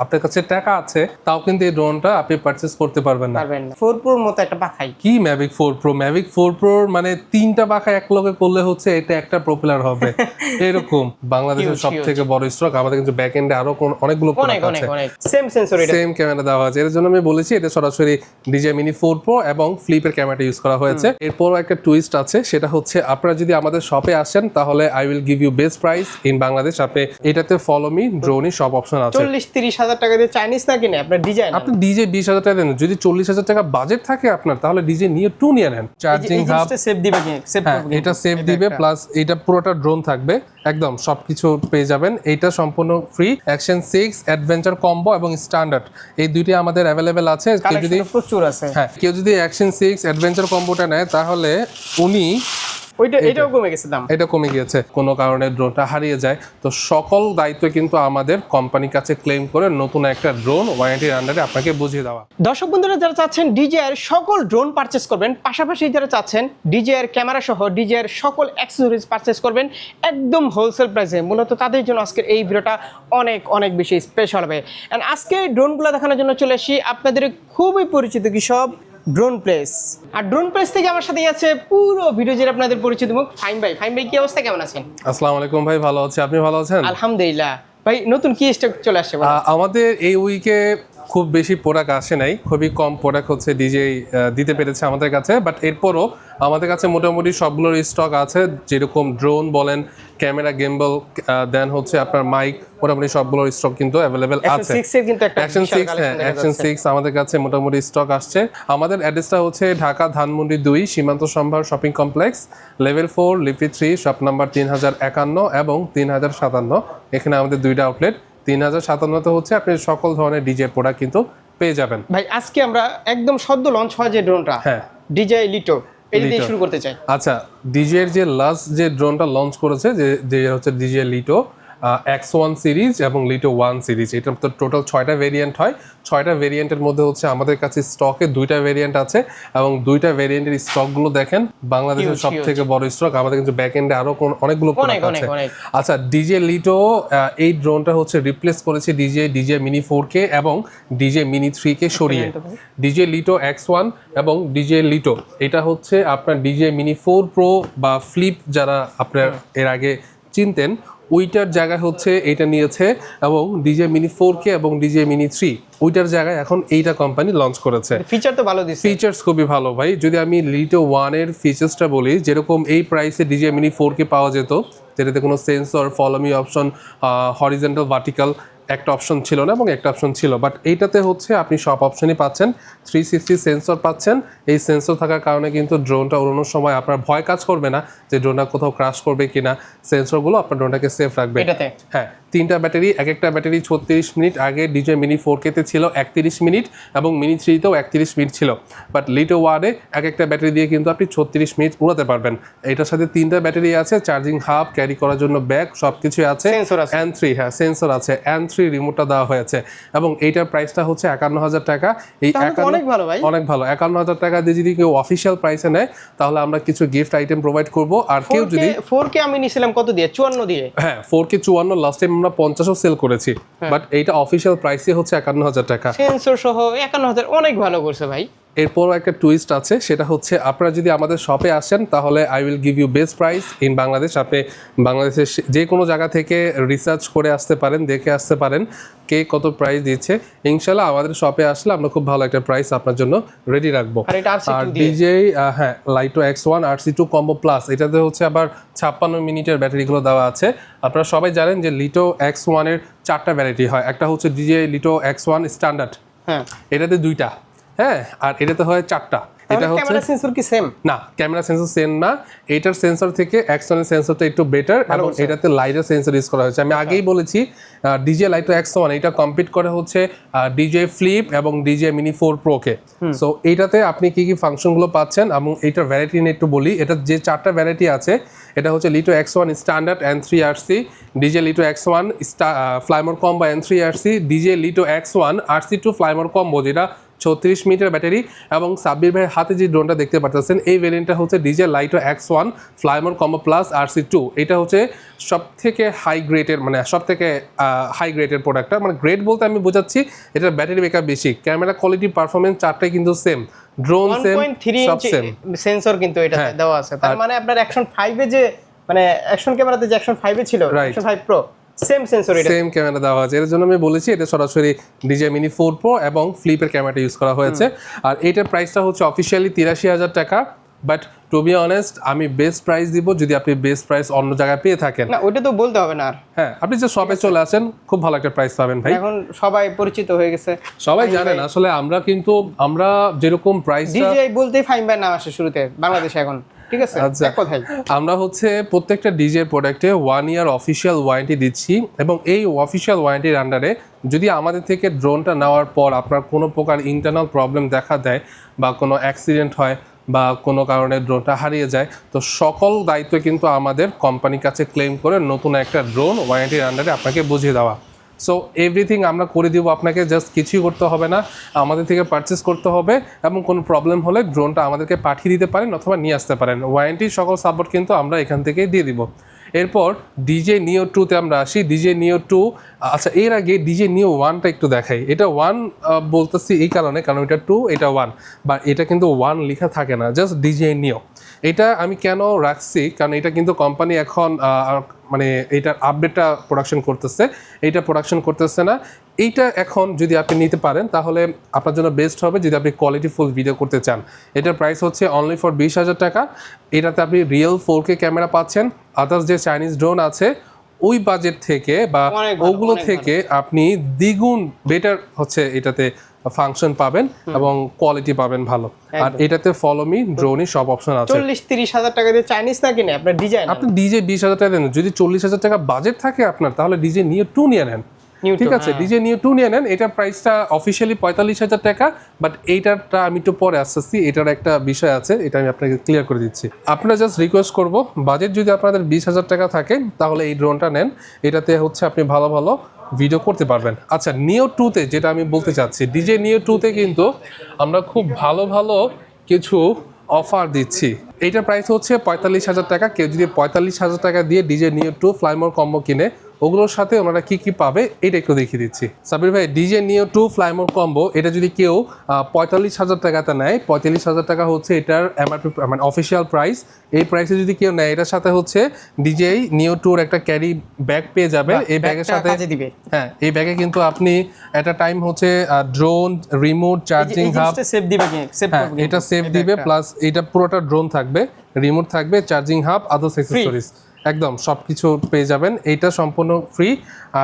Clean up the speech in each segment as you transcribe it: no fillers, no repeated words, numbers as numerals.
আপনার কাছে টাকা আছে তাও কিন্তু এই ড্রোনটা আপনি পারচেজ করতে পারবেন না। 4 Proর মতো একটা পাখাই কি ম্যাভিক 4 প্রো, ম্যাভিক 4 প্রো মানে 3টা পাখা এক লগে করলে হচ্ছে এটা একটা প্রপেলার হবে এরকম। বাংলাদেশের সবথেকে বড় স্টক। আমাদের কিন্তু ব্যাক এন্ডে আরো অনেকগুলো প্রোডাক্ট আছে, সেম সেন্সর, এটা সেম ক্যামেরা দেওয়া আছে। এর জন্য আমি বলেছি এটা সরাসরি DJI Mini 4 Pro এবং ফ্লিপের ক্যামেরাটা ইউজ করা হয়েছে। এরপরও একটা টুইস্ট আছে, সেটা হচ্ছে আপনারা যদি আমাদের শপে আসেন তাহলে I will give you best price in Bangladesh. আপনি এটাতে ফলো মি ড্রোনই সব অপশন আছে। 40-30 হাজার টাকা দিয়ে চাইনিজ না কিনে আপনার ডিজাইন, আপনি ডিজে 20,000 টাকা দেন, যদি 40,000 টাকা বাজেট থাকে আপনার তাহলে ডিজে নিয়ে 2 নিয়ে নেন। চার্জিং হাব সেভ দিবে কি সেভ করবে, এটা সেভ দিবে, প্লাস এটা পুরোটা ড্রোন থাকবে, একদম সবকিছু পেয়ে যাবেন। এটা সম্পূর্ণ ফ্রি। অ্যাকশন 6 অ্যাডভেঞ্চার কম্বো এবং স্ট্যান্ডার্ড এই দুইটি আমাদের অ্যাভেলেবেল আছে। কেউ যদি প্রচুর আছে, হ্যাঁ কেউ যদি অ্যাকশন 6 অ্যাডভেঞ্চার কম্বোটা নেয় তাহলে উনি এটাও কমে গেছে দাম, এটা কমে গিয়েছে, কোনো কারণে ড্রোনটা হারিয়ে যায় তো সকল দায়িত্ব কিন্তু আমাদের কোম্পানির কাছে ক্লেম করে নতুন একটা ড্রোন ওয়ারেন্টির আন্ডারে আপনাকে বুঝিয়ে দেওয়া। দর্শক বন্ধুরা যারা চাচ্ছেন DJI এর সকল ড্রোন পারচেজ করবেন, পাশাপাশি যারা চাচ্ছেন DJI এর ক্যামেরা সহ DJI এর সকল অ্যাক্সেসরিজ পারচেজ করবেন একদম হোলসেল প্রাইসে, মূলত তাদের জন্য আজকের এই ভিডিওটা অনেক অনেক বেশি স্পেশাল হবে। এন্ড আজকে ড্রোনগুলো দেখানোর জন্য চলে আসি আপনাদের খুবই পরিচিত কি সব ড্রোন প্লেস। আর ড্রোন প্লেস থেকে আমার সাথেই আছে পুরো ভিডিও জুড়ে আপনাদের পরিচিত মুখ ফাহিম ভাই। ফাহিম ভাই কি অবস্থা, কেমন আছেন? আসসালামু আলাইকুম ভাই, ভালো আছি, আপনি ভালো আছেন? আলহামদুলিল্লাহ। ভাই নতুন কি স্টক চলে আসছে? আমাদের এই উইকে খুব বেশি প্রোডাক্ট আসে নাই, খুবই কম প্রোডাক্ট হচ্ছে DJI দিতে পেরেছে আমাদের কাছে, বাট এরপরও আমাদের কাছে মোটামুটি সবগুলোর স্টক আছে। যেরকম ড্রোন বলেন, ক্যামেরা গিম্বল, দেন হচ্ছে আপনার মাইক, মোটামুটি সবগুলোর স্টক কিন্তু অ্যাভেলেবেল আছে। অ্যাকশন 6 আমাদের কাছে মোটামুটি স্টক আসছে। আমাদের অ্যাড্রেসটা হচ্ছে ঢাকা ধানমন্ডি 2 সীমান্ত সম্ভার shopping complex, level 4 lift 3, shop number 3051 এবং 3057। এখানে আমাদের দুইটা আউটলেট। 3057 হচ্ছে আপনি সকল ধরনের DJI প্রোডাক্ট কিন্তু পেয়ে যাবেন। ভাই আজকে আমরা একদম সদ্য লঞ্চ হওয়া যে ড্রোনটা, হ্যাঁ DJI লিটো, এই দিয়ে শুরু করতে চাই। আচ্ছা, DJI এর যে লাস্ট যে ড্রোনটা লঞ্চ করেছে যে হচ্ছে DJI লিটো X1 সিরিজ এবং লিটো 1 সিরিজ, এটা তো টোটাল 6টা ভেরিয়েন্ট হয়। 6টা ভেরিয়েন্টের মধ্যে হচ্ছে আমাদের কাছে স্টকে 2টা ভেরিয়েন্ট আছে এবং 2টা ভেরিয়েন্টের স্টকগুলো দেখেন বাংলাদেশের সবথেকে বড় স্টক। আমাদের কিন্তু ব্যাক এন্ডে আরো অনেকগুলো প্রোডাক্ট আছে। আচ্ছা, DJI লিটো এই ড্রোনটা হচ্ছে রিপ্লেস করেছে DJI Mini 4K এবং DJI Mini 3K সরিয়ে। DJI লিটো X1 এবং DJI লিটো এটা হচ্ছে আপনার DJI Mini 4 Pro বা ফ্লিপ যারা আপনার এর আগে চিনতেন ওইটার জায়গায় হচ্ছে এটা নিয়েছে, এবং DJI Mini 4K এবং DJI Mini 3 ওইটার জায়গায় এখন এইটা কোম্পানি লঞ্চ করেছে। ফিচার তো ভালো দিচ্ছে, ফিচার্স খুবই ভালো ভাই। যদি আমি লিটো 1 এর ফিচার্সটা বলি, যেরকম এই প্রাইসে DJI Mini 4K পাওয়া যেত, যেটাতে কোনো sensor, follow me option, horizontal vertical একটা অপশন ছিল না এবং একটা অপশন ছিল, বাট এইটাতে হচ্ছে আপনি সব অপশনই পাচ্ছেন। 360 সেন্সর পাচ্ছেন। এই সেন্সর থাকার কারণে কিন্তু ড্রোনটা উড়ানোর সময় আপনার ভয় কাজ করবে না যে ড্রোনটা কোথাও ক্রাশ করবে কিনা। সেন্সরগুলো আপনার ড্রোনটাকে সেফ রাখবে। হ্যাঁ, 3টা ব্যাটারি, এক একটা ব্যাটারি 36 মিনিট। আগে DJI Mini 4K তে ছিল 31 মিনিট এবং Mini 3 তেও 31 মিনিট ছিল, বাট লিটো 1 এ এক একটা ব্যাটারি দিয়ে কিন্তু আপনি 36 মিনিট উড়াতে পারবেন। এটার সাথে 3টা ব্যাটারি আছে, চার্জিং হাব, ক্যারি করার জন্য ব্যাগ, সবকিছুই আছে। N3, হ্যাঁ সেন্সর আছে, N3 রিমোটটা দেওয়া হয়েছে এবং এইটার প্রাইসটা হচ্ছে 51,000 টাকা। এই অনেক ভালো ভাই, অনেক ভালো। 51,000 টাকা দিয়ে যদি কেউ অফিসিয়াল প্রাইসে নেয় তাহলে আমরা কিছু গিফট আইটেম প্রোভাইড করব। আর কেউ যদি 4K আমি নিছিলাম কত দিয়ে? 54 দিয়ে। হ্যাঁ 4K 54, লাস্ট টাইম আমরা 50ও সেল করেছি, বাট এইটা অফিসিয়াল প্রাইসই হচ্ছে 51,000 টাকা। সেন্সর সহ 51,000, অনেক ভালো করছে ভাই। এরপর একটা টুইস্ট আছে, সেটা হচ্ছে আপনারা যদি আমাদের শপে আসেন তাহলে I will give you best price in Bangladesh. আপনি বাংলাদেশের যে কোনো জায়গা থেকে রিসার্চ করে আসতে পারেন, দেখে আসতে পারেন কে কত প্রাইস দিচ্ছে। ইনশাল্লাহ আমাদের শপে আসলে আমরা খুব ভালো একটা প্রাইস আপনার জন্য রেডি রাখবো। আর DJI হ্যাঁ লাইটো X1 RC2 কম্বো প্লাস, এটাতে হচ্ছে আবার 56 মিনিটের ব্যাটারিগুলো দেওয়া আছে। আপনারা সবাই জানেন যে লিটো X1 এর 4টা ভ্যারাইটি হয়। একটা হচ্ছে DJI লিটো X1 স্ট্যান্ডার্ড, হ্যাঁ এটাতে 2টা, হ্যাঁ আর এটাতে হয় 4টা। এটা হচ্ছে ক্যামেরা সেন্সর কি সেম না, ক্যামেরা সেন্সর সেম না। এটার সেন্সর থেকে X1 এর সেন্সরটা একটু বেটার এবং এটাতে লাইটের সেন্সর ইউজ করা হয়েছে। আমি আগেই বলেছি DJI লাইটো X1 এটা কম্পিট করে হচ্ছে DJI ফ্লিপ এবং DJI Mini 4 Pro কে। সো এইটাতে আপনি কি কি ফাংশনগুলো পাচ্ছেন এবং এইটার ভ্যারাইটি নিয়ে একটু বলি। এটা যে 4টা ভ্যারাইটি আছে, এটা হচ্ছে লিটো X1 standard N3 RC, DJI লিটো X1 Fly More combo N3 RC, DJI লিটো X1 RC2 Fly More combo, যেটা 36 মিনিটের ব্যাটারি। এবং সাব্বির ভাইয়ের হাতে যে ড্রোনটা দেখতে পাচ্ছেন এই ভেরিয়েন্টটা হচ্ছে ডিজে লাইটো X1 Fly More combo plus RC2। এটা হচ্ছে সব থেকে হাই গ্রেডের, মানে সব থেকে হাই গ্রেডের প্রোডাক্টটা, মানে গ্রেড বলতে আমি বোঝাচ্ছি এটার ব্যাটারি ব্যাকআপ বেশি, ক্যামেরা কোয়ালিটি পারফরমেন্স চারটাই কিন্তু সেম, ড্রোন সেম, 1.3 সব ইঞ্চি সেম সেন্সর কিন্তু এটাতে দেওয়া আছে। তার মানে আপনার অ্যাকশন 5 এ যে মানে অ্যাকশন ক্যামেরাতে যে অ্যাকশন 5 এ ছিল, অ্যাকশন 5 প্রো সেম সেন্সর, এটা সেম ক্যামেরা দেওয়া আছে। এর জন্য আমি বলেছি এটা সরাসরি DJI Mini 4 Pro এবং ফ্লিপের ক্যামেরাটা ইউজ করা হয়েছে। আর এটার প্রাইসটা হচ্ছে অফিসিয়ালি 83,000 টাকা, বাট টু বি অনেস্ট আমি বেস্ট প্রাইস দিব যদি আপনি বেস্ট প্রাইস অন্য জায়গায় পেয়ে থাকেন। না ওইটা তো বলতে হবে না আর। হ্যাঁ, আপনি যে শপে চলে আসেন খুব ভালো একটা প্রাইস পাবেন ভাই। এখন সবাই পরিচিত হয়ে গেছে, সবাই জানেন আসলে আমরা যেরকম প্রাইসটা DJI বলতেই ফাইন ভাই নাম আসে শুরুতে বাংলাদেশে এখন, ঠিক আছে? আচ্ছা, এক কথাই আমরা হচ্ছে প্রত্যেকটা ডিজে প্রোডাক্টে 1 ইয়ার অফিসিয়াল ওয়ারেন্টি দিচ্ছি, এবং এই অফিসিয়াল ওয়ারেন্টির আন্ডারে যদি আমাদের থেকে ড্রোনটা নেওয়ার পর আপনার কোনো প্রকার ইন্টারনাল প্রবলেম দেখা দেয় বা কোনো অ্যাক্সিডেন্ট হয় বা কোনো কারণে ড্রোনটা হারিয়ে যায়, তো সকল দায়িত্ব কিন্তু আমাদের কোম্পানির কাছে ক্লেম করে নতুন একটা ড্রোন ওয়ারেন্টির আন্ডারে আপনাকে বুঝিয়ে দেওয়া। সো এভরিথিং আমরা করে দিব, আপনাকে জাস্ট কিছুই করতে হবে না, আমাদের থেকে পারচেস করতে হবে এবং কোনো প্রবলেম হলে ড্রোনটা আমাদেরকে পাঠিয়ে দিতে পারেন অথবা নিয়ে আসতে পারেন। ওয়ারেন্টির সকল সাপোর্ট কিন্তু আমরা এখান থেকেই দিয়ে দিব। এরপর DJI Neo 2-তে আমরা আসি। DJI Neo 2, আচ্ছা এর আগে DJI Neo 1টা একটু দেখাই। এটা 1 বলতেছি এই কারণে, কারণ এটা 2 এটা 1, বা এটা কিন্তু 1 লেখা থাকে না, জাস্ট DJI Neo। এটা আমি কেন রাখছি, কারণ এটা কিন্তু কোম্পানি এখন মানে এইটার আপডেটটা প্রোডাকশন করতেছে, এইটা প্রোডাকশন করতেছে না। এইটা এখন যদি আপনি নিতে পারেন তাহলে আপনার জন্য বেস্ট হবে যদি আপনি কোয়ালিটিফুল ভিডিও করতে চান। এটার প্রাইস হচ্ছে অনলি ফর 20,000 টাকা। এটাতে আপনি রিয়েল 4K ক্যামেরা পাচ্ছেন। আদার্স যে চাইনিজ ড্রোন আছে ওই বাজেট থেকে বা ওগুলো থেকে আপনি দ্বিগুণ বেটার হচ্ছে এটাতে ফাংশন পাবেন এবং কোয়ালিটি পাবেন ভালো। আর এটাতে ফলো মি ড্রোনই সব অপশন আছে। 40-30 হাজার টাকা দিয়ে চাইনিজ না কিনে আপনার ডিজাইন, আপনি DJI 20,000 টাকা দেন, যদি 40,000 টাকা বাজেট থাকে আপনার তাহলে DJI Neo 2 নিয়ে নেন, ঠিক আছে? DJI Neo 2 নিয়ে নেন। এটার প্রাইসটা অফিসিয়ালি 45,000 টাকা, বাট এইটারটা আমি একটু পরে আসছি, এটার একটা বিষয় আছে, এটা আমি আপনাকে ক্লিয়ার করে দিচ্ছি। আপনারা জাস্ট রিকোয়েস্ট করব, বাজেট যদি আপনাদের 20,000 টাকা থাকে তাহলে এই ড্রোনটা নেন, এটাতে হচ্ছে আপনি ভালো ভালো ভিডিও করতে পারবেন। আচ্ছা, Neo 2-তে যেটা আমি বলতে চাচ্ছি, DJI Neo 2-তে কিন্তু আমরা খুব ভালো ভালো কিছু অফার দিচ্ছি। এইটার প্রাইস হচ্ছে 45,000 টাকা। কেউ যদি 45,000 টাকা দিয়ে DJI Neo 2 ফ্লাইমোর কম্বো কিনে, ওগুলোর সাথে ওনারা কি কি পাবে এটা একটু দেখিয়ে দিচ্ছি। সাবির ভাই, DJI Neo 2 ফ্লাইমোর কম্বো এটা যদি কেউ 45,000 টাকাতে নেয়, 45,000 টাকা হচ্ছে এটার MRP মানে অফিসিয়াল প্রাইস। এই প্রাইসে যদি কেউ নেয়, এটার সাথে হচ্ছে DJI Neo 2 একটা ক্যারি ব্যাগ পেয়ে যাবে। এই ব্যাগের সাথে হ্যাঁ, এই ব্যাগে কিন্তু আপনি এট আ টাইম হচ্ছে drone, remote, charging hub save দিবে কি সেভ করবে, এটা সেভ দিবে, প্লাস এটা পুরোটা ড্রোন থাকবে, রিমোট থাকবে, চার্জিং হাব, আদার্স অ্যাক্সেসরিজ একদম সব কিছু পেয়ে যাবেন। এইটা সম্পূর্ণ ফ্রি।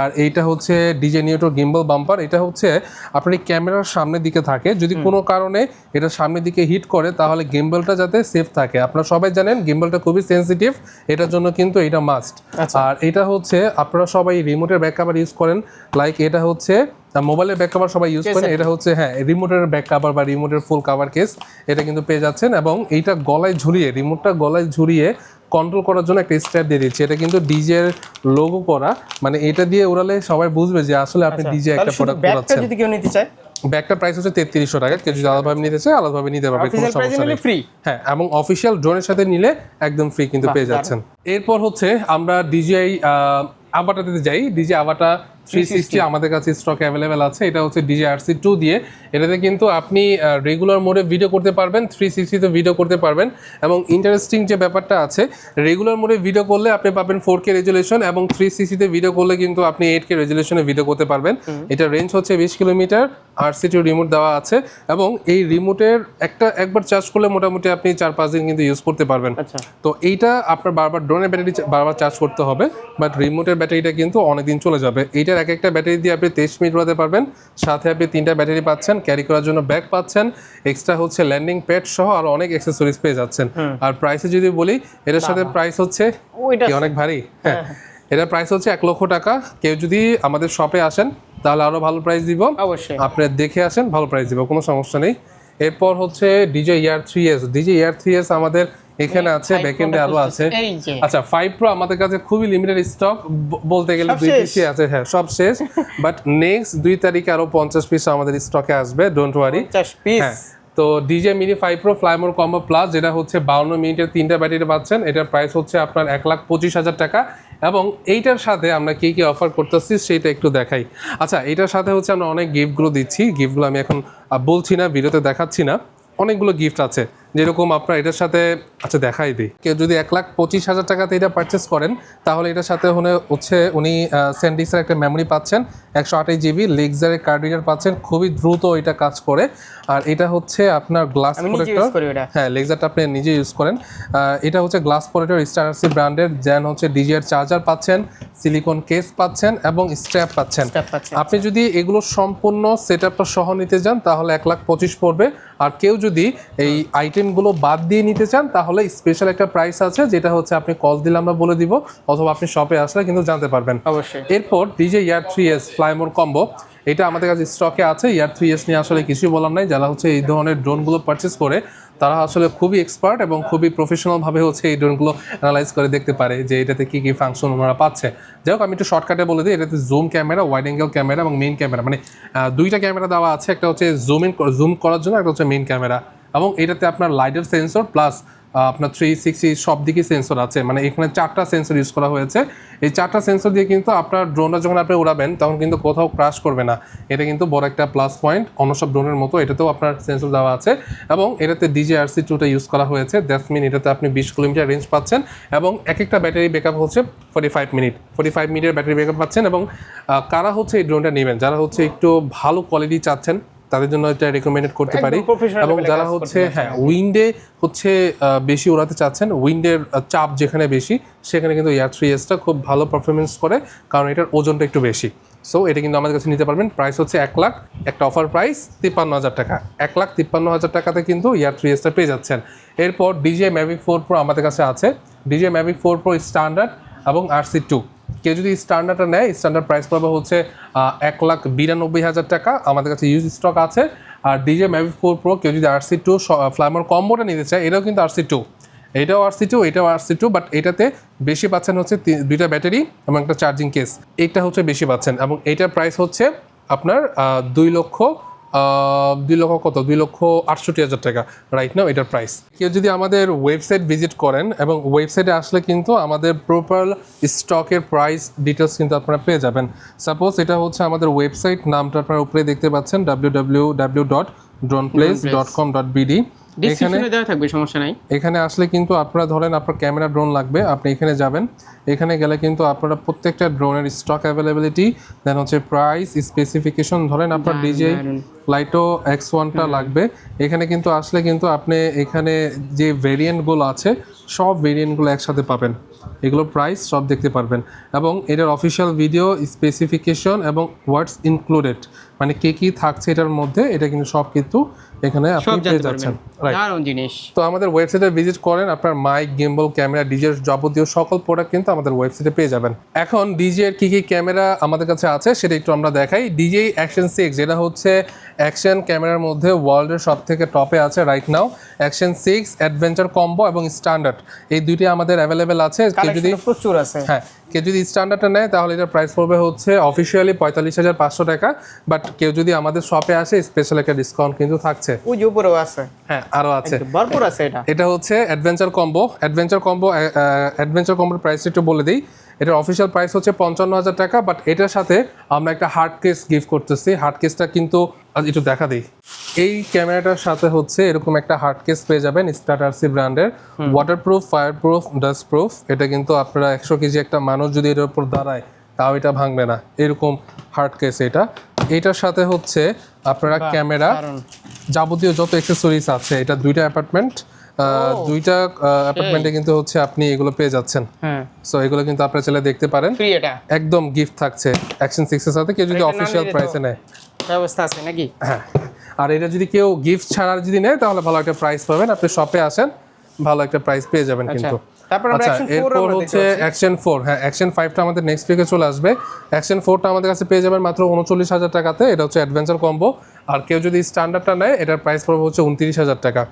আর এইটা হচ্ছে DJI Neo 2 গিম্বল বাম্পার। এটা হচ্ছে আপনার এই ক্যামেরার সামনের দিকে থাকে, যদি কোনো কারণে এটা সামনের দিকে হিট করে তাহলে গিম্বলটা যাতে সেফ থাকে। আপনারা সবাই জানেন গিম্বলটা খুবই সেনসিটিভ, এটার জন্য কিন্তু এটা মাস্ট। আর এটা হচ্ছে আপনারা সবাই রিমোটের ব্যাক কভার ইউজ করেন, লাইক এটা হচ্ছে মোবাইলের ব্যাক কভার সবাই ইউজ করেন, এটা হচ্ছে হ্যাঁ রিমোটের ব্যাক কভার বা রিমোটের ফুল কভার কেস, এটা কিন্তু পেয়ে যাচ্ছেন। এবং এইটা গলায় ঝুলিয়ে, রিমোটটা গলায় ঝুলিয়ে কন্ট্রোল করার জন্য একটা স্ট্র্যাপ দিয়ে দিচ্ছে। এটা কিন্তু DJI এর লোগো করা, মানে এটা দিয়ে ওড়ালে সবাই বুঝবে যে আসলে আপনি DJI একটা প্রোডাক্ট করাচ্ছেন। যদি কেউ নিতে চায়, ব্যাগটার প্রাইস হচ্ছে 3300 টাকা। কেউ যদি আলাদাভাবে নিতে চায় আলাদাভাবে নিতে পারবে, কোনো সমস্যা নেই। ফ্রি, হ্যাঁ, এবং অফিসিয়াল ড্রোনের সাথে নিলে একদম ফ্রি কিন্তু পেয়ে যাচ্ছেন। এরপর হচ্ছে আমরা DJI আভাটাতে যাই। DJI আভাটা 360 আমাদের কাছে স্টক অ্যাভেলেবেল আছে। এটা হচ্ছে DJI RC2 দিয়ে। এটাতে কিন্তু আপনি রেগুলার মোডে ভিডিও করতে পারবেন, 360তে ভিডিও করতে পারবেন। এবং ইন্টারেস্টিং যে ব্যাপারটা আছে, রেগুলার মোডে ভিডিও করলে আপনি পাবেন 4K রেজুলেশন, এবং 360তে ভিডিও করলে কিন্তু আপনি 8K রেজুলেশনে ভিডিও করতে পারবেন। এটা রেঞ্জ হচ্ছে 20 কিলোমিটার। RC2 রিমোট দেওয়া আছে, এবং এই রিমোটের একবার চার্জ করলে মোটামুটি আপনি 4-5 দিন কিন্তু ইউজ করতে পারবেন। তো এইটা আপনার বারবার ড্রোনের ব্যাটারি বারবার চার্জ করতে হবে, বাট রিমোটের ব্যাটারিটা কিন্তু অনেকদিন চলে যাবে। এইটার একটা ব্যাটারি দিয়ে আপনি 23 মিনিট উড়াতে পারবেন। সাথে আপনি 3টা ব্যাটারি পাচ্ছেন, ক্যারি করার জন্য ব্যাগ পাচ্ছেন, এক্সট্রা হচ্ছে ল্যান্ডিং প্যাড সহ আর অনেক অ্যাক্সেসরিজ পেয়ে যাচ্ছেন। আর প্রাইসে যদি বলি, এটার সাথে প্রাইস হচ্ছে অনেক ভারী। হ্যাঁ, এটার প্রাইস হচ্ছে 1 লক্ষ টাকা। কেউ যদি আমাদের শপে আসেন তাহলে আরো ভালো প্রাইস দিব, অবশ্যই আপনি দেখে আসেন, ভালো প্রাইস দিব, কোনো সমস্যা নেই। এরপর হচ্ছে DJI Air 3s। DJI Air 3s আমাদের এখানে আছে, Five ব্যাকএন্ডে Pro-টা আরো আছে। এই যে আচ্ছা 5 Pro আমাদের কাছে খুবই লিমিটেড স্টক, বলতে গেলে সব 2 শেষ। পিসই আছে, হ্যাঁ সব শেষ। বাট নেক্সট 2 তারিখে আরো 50 পিস আমাদের স্টকে আসবে, ডোন্ট ওয়ারি। 50 পিস। হ্যাঁ, তো DJ mini 5 Pro Fly More combo plus, যেটা হচ্ছে 52 মিনিটের 3টা ব্যাটারি পাচ্ছেন, এটার প্রাইস হচ্ছে আপনার 1,25,000 টাকা। এবং এইটার সাথে আমরা কি কি অফার করতেছি সেটা একটু দেখাই। আচ্ছা, এটার সাথে হচ্ছে আমরা অনেক গিফটগুলো দিচ্ছি, গিফটগুলো আমি এখন বলছি না, ভিডিওতে দেখাচ্ছি না, অনেকগুলো গিফট আছে। যেরকম আপনার এটার সাথে, আচ্ছা দেখাই দিই, কেউ যদি 1,25,000 টাকাতে এটা পারচেস করেন তাহলে এটার সাথে উনি স্যান্ডিক্সের একটা মেমোরি পাচ্ছেন, 128 জিবি, লেক্সারের কার্ড রিডার পাচ্ছেন, খুবই দ্রুত এটা কাজ করে। আর এটা হচ্ছে আপনার গ্লাস আমি নিজে প্রোটেক্টর, ইউজ করি এটা। হ্যাঁ লেক্সারটা আপনি নিজে ইউজ করেন। এটা হচ্ছে গ্লাস প্রোটেক্টর স্টারসি ব্র্যান্ডের, যেন হচ্ছে ডিজিআর চার্জার পাচ্ছেন, সিলিকন কেস পাচ্ছেন এবং স্ট্র্যাপ পাচ্ছেন। আপনি যদি এগুলো সম্পূর্ণ সেটআপটা সহ নিতে চান তাহলে 1,25,000 পড়বে। আর কেউ যদি এই আইটেমগুলো বাদ দিয়ে নিতে চান তাহলে স্পেশাল একটা প্রাইস আছে, যেটা হচ্ছে আপনি কল দিলে আমরা বলে দিব, অথবা আপনি শপে আসলে কিন্তু জানতে পারবেন অবশ্যই। এরপর ডিজে ইয়ার 3S ফ্লাইমোর কম্বো, এটা আমাদের কাছে স্টকে আছে। ইয়ার 3S নিয়ে আসলে কিছুই বলার নাই, যারা হচ্ছে এই ধরনের ড্রোনগুলো পারচেস করে তারা আসলে খুবই এক্সপার্ট এবং খুবই প্রফেশনালভাবে হচ্ছে এই ড্রোনগুলো অ্যানালাইজ করে দেখতে পারে যে এটাতে কী কী ফাংশন ওনারা পাচ্ছে। যাই হোক, আমি একটু শর্টকাটে বলে দিই, এটাতে zoom camera, wide angle camera এবং মেইন ক্যামেরা, মানে দুইটা ক্যামেরা দেওয়া আছে, একটা হচ্ছে জুম করার জন্য, একটা হচ্ছে মেইন ক্যামেরা। এবং এটাতে আপনার লাইটের সেন্সর প্লাস আপনার 360 সব দিকে সেন্সর আছে, মানে এখানে 4টা সেন্সর ইউজ করা হয়েছে। এই 4টা সেন্সর দিয়ে কিন্তু আপনার ড্রোনটা যখন আপনি উড়াবেন তখন কিন্তু কোথাও ক্রাশ করবে না, এটা কিন্তু বড় একটা প্লাস পয়েন্ট। অন্য সব ড্রোনের মতো এটাতেও আপনার সেন্সর দেওয়া আছে এবং এটাতে DJI-RC2টা ইউজ করা হয়েছে। দ্যাটস মিন এটাতে আপনি 20 কিলোমিটার রেঞ্জ পাচ্ছেন এবং একটা ব্যাটারি ব্যাকআপ হচ্ছে 45 মিনিটের ব্যাটারি ব্যাকআপ পাচ্ছেন। এবং কারা হচ্ছে এই ড্রোনটা নেবেন, যারা হচ্ছে একটু ভালো কোয়ালিটি চাচ্ছেন তাদের জন্য এটা রেকমেন্ডেড করতে পারি। এবং যারা হচ্ছে উইন্ডে হচ্ছে বেশি উড়াতে চাচ্ছেন, উইন্ডের চাপ যেখানে বেশি সেখানে কিন্তু ইয়ার 3Sটা খুব ভালো পারফরমেন্স করে, কারণ এটার ওজনটা একটু বেশি। সো এটা কিন্তু আমাদের কাছে নিতে পারবেন। প্রাইস হচ্ছে 1 লাখ, একটা অফার প্রাইস 53,000 টাকা, 1,53,000 টাকাতে কিন্তু ইয়ার 3Sটা পেয়ে যাচ্ছেন। এরপর DJI Mavic 4 Pro আমাদের কাছে আছে, DJI Mavic 4 Pro স্ট্যান্ডার্ড এবং RC2। কেউ যদি স্ট্যান্ডার্ডটা নেয়, স্ট্যান্ডার্ড প্রাইস পাবে হচ্ছে 1,92,000 টাকা, আমাদের কাছে ইউজ স্টক আছে। আর DJI Mavic 4 Pro কেউ যদি RC2 ফ্লাইমোর কম্বোটা নিতে চায়, এটাও কিন্তু RC2, এটাও RC2, বাট এটাতে বেশি পাচ্ছেন হচ্ছে 2টা ব্যাটারি এবং একটা চার্জিং কেস, এটা হচ্ছে বেশি পাচ্ছেন। এবং এইটার প্রাইস হচ্ছে আপনার 2,68,000 টাকা রাইট নাও এটার প্রাইস। কেউ যদি আমাদের ওয়েবসাইট ভিজিট করেন এবং ওয়েবসাইটে আসলে কিন্তু আমাদের প্রপার স্টকের প্রাইস ডিটেলস কিন্তু আপনারা পেয়ে যাবেন। সাপোজ এটা হচ্ছে আমাদের ওয়েবসাইট, নামটা আপনারা উপরে দেখতে পাচ্ছেন www.droneplace.com.bd। ডিসক্রিপশনে দেওয়া থাকবে, সমস্যা নাই। এখানে আসলে কিন্তু আপনারা ধরেন আপনার ক্যামেরা ড্রোন লাগবে, আপনি এখানে যাবেন, এখানে গেলে কিন্তু আপনারা প্রত্যেকটা ড্রোনের স্টক অ্যাভেলেবিলিটি, দেন হচ্ছে প্রাইস, স্পেসিফিকেশন, ধরেন আপনার DJI লাইটো X1টা লাগবে, এখানে কিন্তু আসলে কিন্তু আপনি এখানে যে ভেরিয়েন্টগুলো আছে সব ভেরিয়েন্টগুলো একসাথে পাবেন, এগুলো প্রাইস সব দেখতে পারবেন। এবং এটার অফিসিয়াল ভিডিও, স্পেসিফিকেশন এবং হোয়াটস ইনক্লুডেড, মানে কে কী থাকছে এটার মধ্যে, এটা কিন্তু সব কিন্তু এখানে আপনি পেয়ে যাচ্ছেন। দারুণ জিনিস। তো আমাদের ওয়েবসাইটে ভিজিট করেন, আপনার মাইক, গিম্বল, ক্যামেরা, ডিজের যাবতীয় সকল প্রোডাক্ট কিন্তু আমাদের ওয়েবসাইটে পেয়ে যাবেন। এখন ডিজের কী কী ক্যামেরা আমাদের কাছে আছে সেটা একটু আমরা দেখাই। DJI Action 6, যেটা হচ্ছে অ্যাকশন ক্যামেরার মধ্যে ওয়ার্ল্ডের সব থেকে টপে আছে right now. Action 6 adventure combo এবং স্ট্যান্ডার্ড, এই দুইটি আমাদের অ্যাভেলেবেল আছে। কেউ যদি প্রচুর আছে, হ্যাঁ, কেউ যদি স্ট্যান্ডার্ডটা নেয় তাহলে এটার প্রাইস পড়বে হচ্ছে অফিসিয়ালি 45,500 টাকা, বাট কেউ যদি আমাদের শপে আসে স্পেশাল একটা ডিসকাউন্ট কিন্তু থাকছে। ওই যে উপরেও আছে, হ্যাঁ আরও আছে, ভরপুর আছে। এটা হচ্ছে অ্যাডভেঞ্চার কম্বোর প্রাইস একটু বলে দিই। এটার অফিসিয়াল প্রাইস হচ্ছে 55,000 টাকা, বাট এটার সাথে আমরা একটা হার্ড কেস গিফট করতেছি। হার্ড কেসটা কিন্তু একটু দেখা দিই, এই ক্যামেরাটার সাথে হচ্ছে এরকম একটা হার্ড কেস পেয়ে যাবেন স্টারসি ব্র্যান্ডের, ওয়াটারপ্রুফ, ফায়ারপ্রুফ, ডাস্ট প্রুফ। এটা কিন্তু আপনারা 100 কেজি একটা মানুষ যদি এটার উপর দাঁড়ায় তাও এটা ভাঙবে না, এরকম হার্ড কেস এটা। এটার সাথে হচ্ছে আপনারা ক্যামেরা যাবতীয় যত অ্যাক্সেসরিজ আছে, এটা দুইটা অ্যাপার্টমেন্টে কিন্তু হচ্ছে আপনি এগুলো পেয়ে যাচ্ছেন। সো এগুলো কিন্তু আপনারা চাইলে দেখতে পারেন, একদম গিফট থাকছে Action 6 এর সাথে, কেউ যদি অফিসিয়াল প্রাইসে নেয়, ব্যবস্থা আছে নাকি? হ্যাঁ। আর এটা যদি কেউ গিফট ছাড়া যদি নেয় তাহলে ভালো একটা প্রাইস পাবেন, আপনি শপে আসেন ভালো একটা প্রাইস পেয়ে যাবেন কিন্তু। আচ্ছা, এরপর হচ্ছে Action 4, হ্যাঁ Action 5টা আমাদের নেক্সট উইকে চলে আসবে। Action 4টা আমাদের কাছে পেয়ে যাবেন মাত্র 39,000 টাকাতে, এটা হচ্ছে অ্যাডভেঞ্চার কম্বো। আর কেউ যদি স্ট্যান্ডার্ডটা নেয় এটার প্রাইস পড়বে হচ্ছে 29,000 টাকা।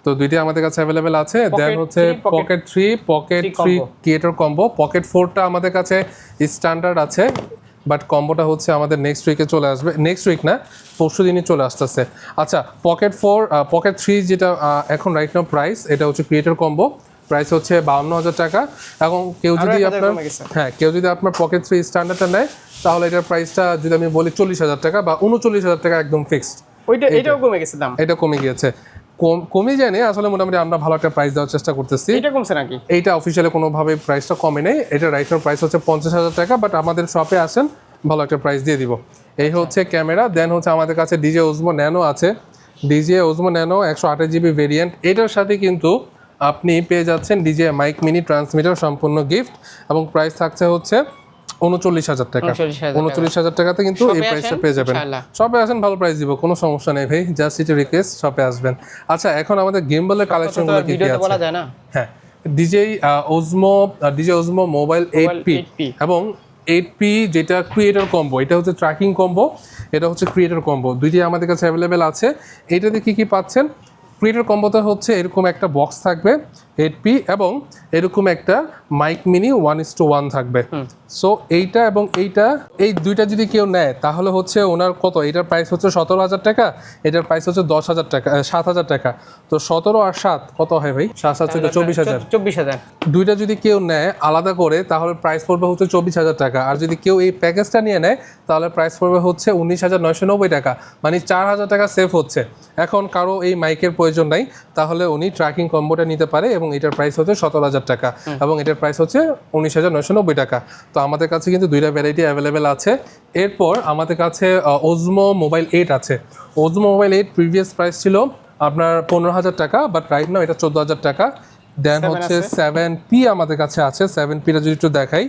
তো দুইটাই আমাদের কাছে অ্যাভেলেবেল আছে। দেন হচ্ছে Pocket pocket 3 pocket 3 combo। Creator combo. Pocket 4টা আমাদের কাছে স্ট্যান্ডার্ড আছে, বাট কম্বোটা হচ্ছে আমাদের নেক্সট উইকে চলে আসবে, নেক্সট উইক না পরশু দিনই চলে আসতেছে। আচ্ছা পকেট 4 পকেট 3 যেটা এখন রাইট নাও প্রাইস, এটা হচ্ছে ক্রিয়েটর কম্বো, প্রাইস হচ্ছে 52,000 টাকা। এবং কেউ যদি আপনার কেউ যদি আপনার পকেট 3 স্ট্যান্ডার্ডটা নেয় তাহলে এটার প্রাইসটা যদি আমি বলি 40,000 টাকা বা 39,000 টাকা একদম ফিক্সড। এটাও কমে গেছে দাম? এটা কমে গিয়েছে, কমে যায় না আসলে, মোটামুটি আমরা ভালো একটা প্রাইস দেওয়ার চেষ্টা করতেছি। এটা কমছে নাকি? এইটা অফিসিয়ালি কোনোভাবে প্রাইসটা কমে নেই, এটা রাইট নাও প্রাইস হচ্ছে 50,000 টাকা, বাট আমাদের শপে আসেন ভালো একটা প্রাইস দিয়ে দিব। এই হচ্ছে ক্যামেরা। দেন হচ্ছে আমাদের কাছে ডিজে ওজমো ন্যানো আছে, ডিজে ওজমো ন্যানো 128 জিবি ভেরিয়েন্ট। এটার সাথে কিন্তু আপনি পেয়ে যাচ্ছেন ডিজে মাইক মিনি ট্রান্সমিটার সম্পূর্ণ গিফট, এবং প্রাইস থাকছে হচ্ছে 39,000 টাকা। 39,000 টাকাতে কিন্তু এই প্রাইসটা পেয়ে যাবেন। শপে আসেন, ভালো প্রাইস দিব, কোনো সমস্যা নেই ভাই, জাস্ট এটা রিকোয়েস্ট, শপে আসবেন। আচ্ছা এখন আমাদের গেমবলের কালেকশনগুলো কি কি আছে? হ্যাঁ, ডিজে ওজমো মোবাইল 8P এবং 8P যেটা ক্রিয়েটর কম্বো, এটা হচ্ছে ট্র্যাকিং কম্বো, এটা হচ্ছে ক্রিয়েটর কম্বো, দুইটি আমাদের কাছে অ্যাভেলেবেল আছে। এটাতে কি কি পাচ্ছেন? ক্রিয়েটর কম্বোতে হচ্ছে এরকম একটা বক্স থাকবে 8P এবং এরকম একটা মাইক মিনি 1:1 থাকবে। সো এইটা এবং এইটা, এই দুইটা যদি কেউ নেয় তাহলে হচ্ছে ওনার কত, এটার প্রাইস হচ্ছে 17,000 টাকা, এটার প্রাইস হচ্ছে 10,000 টাকা, 7,000 টাকা। তো 17 আর 7 কত হয় ভাই? 7 24,000। দুইটা যদি কেউ নেয় আলাদা করে তাহলে প্রাইস পড়বে হচ্ছে 24,000 টাকা, আর যদি কেউ এই প্যাকেজটা নিয়ে নেয় তাহলে প্রাইস পড়বে হচ্ছে 19,990 টাকা, মানে 4,000 টাকা সেভ হচ্ছে। এখন কারো এই মাইকের প্রয়োজন নাই তাহলে উনি ট্র্যাকিং কম্বোটা নিতে পারে, এবং এটার প্রাইস হচ্ছে 17,000 টাকা এবং এটার প্রাইস হচ্ছে 19,990 টাকা। তো আমাদের কাছে কিন্তু দুইটা ভ্যারাইটি অ্যাভেলেবেল আছে। এরপর আমাদের কাছে ওজমো মোবাইল 8 আছে। ওজমো মোবাইল 8 প্রিভিয়াস প্রাইস ছিল আপনার 15,000 টাকা, বাট রাইট নাও এটা 14,000 টাকা। দেন হচ্ছে 7P আমাদের কাছে আছে, 7Pটা যদি একটু দেখাই,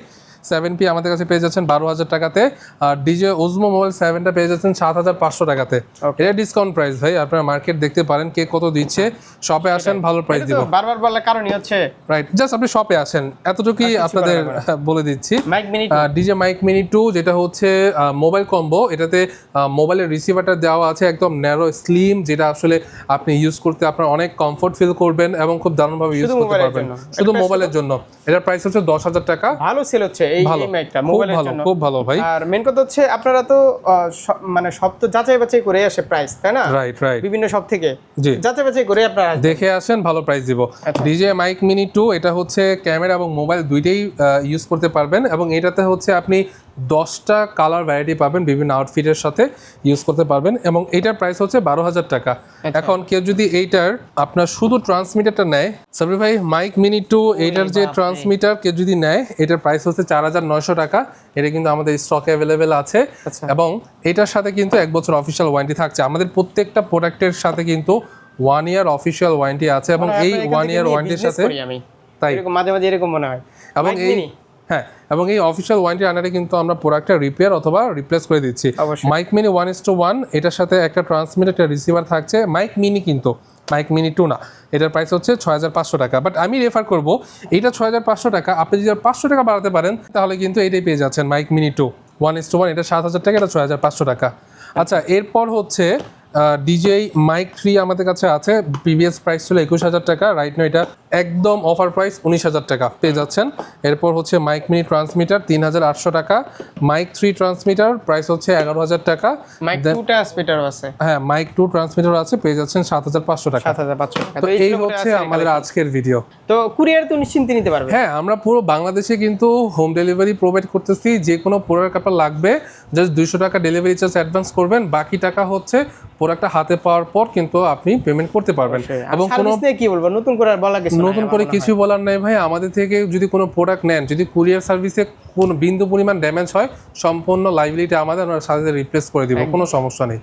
7P আমাদের কাছে পেয়ে যাচ্ছেন 12,000 টাকাতে, আর ডিজে ওজমো মোবাইল 7টা পেয়ে যাচ্ছেন 7,500 টাকাতে। এটা ডিসকাউন্ট প্রাইস ভাই, আপনারা মার্কেট দেখতে পারেন কে কত দিচ্ছে, শপে আসেন ভালো প্রাইস দিব। বারবার বলার কারণই হচ্ছে রাইট, জাস্ট আপনি শপে আসেন, এতটুকুই আপনাদের বলে দিচ্ছি। ডিজে মাইক মিনি 2 যেটা হচ্ছে মোবাইল কম্বো, এটাতে মোবাইলের রিসিভারটা দেওয়া আছে একদম ন্যারো স্লিম, যেটা আসলে আপনি ইউজ করতে আপনার অনেক কমফোর্ট ফিল করবেন এবং খুব দারুণভাবে ইউজ করতে পারবেন, শুধু মোবাইলের জন্য। এটার প্রাইস হচ্ছে 10,000 টাকা। ভালো সেল হচ্ছে এই মাইকটা মোবাইলের জন্য, খুব ভালো ভাই। আর মেন কথা হচ্ছে আপনারা তো মানে সব তো যাচাই বাছাই করে আসে প্রাইস, তাই না? রাইট, বিভিন্ন সব থেকে যাচাই বাছাই করে আপনারা দেখে আসেন, ভালো প্রাইস দিব। ডিজে মাইক মিনি 2 এটা হচ্ছে ক্যামেরা এবং মোবাইল দুইটাই ইউজ করতে পারবেন, এবং এটাতে হচ্ছে আপনি 10টা কালার ভ্যারাইটি পাবেন, বিভিন্ন আউটফিটের সাথে ইউজ করতে পারবেন, এবং এইটার প্রাইস হচ্ছে 12,000 টাকা। এখন কেউ যদি এইটার আপনার শুধু ট্রান্সমিটারটা নেয়, সাবরি ভাই মাইক মিনি 2 এইটার যে ট্রান্সমিটার কেউ যদি নেয় এটার প্রাইস হচ্ছে 4,900 টাকা। এটা কিন্তু আমাদের স্টকে অ্যাভেলেবেল আছে, এবং এটার সাথে কিন্তু 1 বছর অফিসিয়াল ওয়ারেন্টি থাকছে। আমাদের প্রত্যেকটা প্রোডাক্টের সাথে কিন্তু 1 ইয়ার অফিসিয়াল ওয়ারেন্টি আছে, এবং এই 1 ইয়ার ওয়ারেন্টির সাথে তাই মাঝে মাঝে এরকম মনে হয়। এবং এই অফিসিয়াল ওয়ারেন্টি আন্ডারে কিন্তু আমরা প্রোডাক্টটা রিপেয়ার অথবা রিপ্লেস করে দিচ্ছি। মাইক মিনি 1:1 এটার সাথে একটা ট্রান্সমিটার, একটা রিসিভার থাকছে। মাইক মিনি কিন্তু মাইক মিনি 2 না, এটার প্রাইস হচ্ছে 6,500 টাকা, বাট আমি রেফার করব এটা 6,500 টাকা, আপনি যদি 500 টাকা বাড়াতে পারেন তাহলে কিন্তু এটাই পেয়ে যাচ্ছেন মাইক মিনি 2 1:1, এটা 7,000 টাকা, এটা 6,500 টাকা। আচ্ছা এরপর হচ্ছে ডিজে মাইক 3 আমাদের কাছে আছে, প্রিভিয়াস প্রাইস ছিল 21,000 টাকা, রাইট নাও এটা একদম অফার প্রাইস 19,000 টাকা পেয়ে যাচ্ছেন। এরপর হচ্ছে মাইক মিনি ট্রান্সমিটার 3,800 টাকা, মাইক 3 ট্রান্সমিটার প্রাইস হচ্ছে 11,000 টাকা, মাইক 2 ট্রান্সমিটার আছে, হ্যাঁ মাইক 2 ট্রান্সমিটার আছে, পেয়ে যাচ্ছেন 7,500 টাকা। তো এই হচ্ছে আমাদের আজকের ভিডিও। তো কুরিয়ার তো নিশ্চিন্তে নিতে পারবে? হ্যাঁ, আমরা পুরো বাংলাদেশে কিন্তু হোম ডেলিভারি প্রোভাইড করতেছি। যে কোনো প্রোডাক্ট আপনার লাগবে জাস্ট 200 টাকা ডেলিভারি চার্জ অ্যাডভান্স করবেন, বাকি টাকা হচ্ছে প্রোডাক্টটা হাতে পাওয়ার পর কিন্তু আপনি পেমেন্ট করতে পারবেন। এবং কোনো কি বলবো, নতুন করে কিছু বলার নাই ভাই, আমাদের থেকে যদি কোনো প্রোডাক্ট নেন, যদি কুরিয়ার সার্ভিসে কোনো বিন্দু পরিমাণ ড্যামেজ হয় সম্পূর্ণ লাইবিলিটি আমাদের সাথে রিপ্লেস করে দিব, কোনো সমস্যা নেই।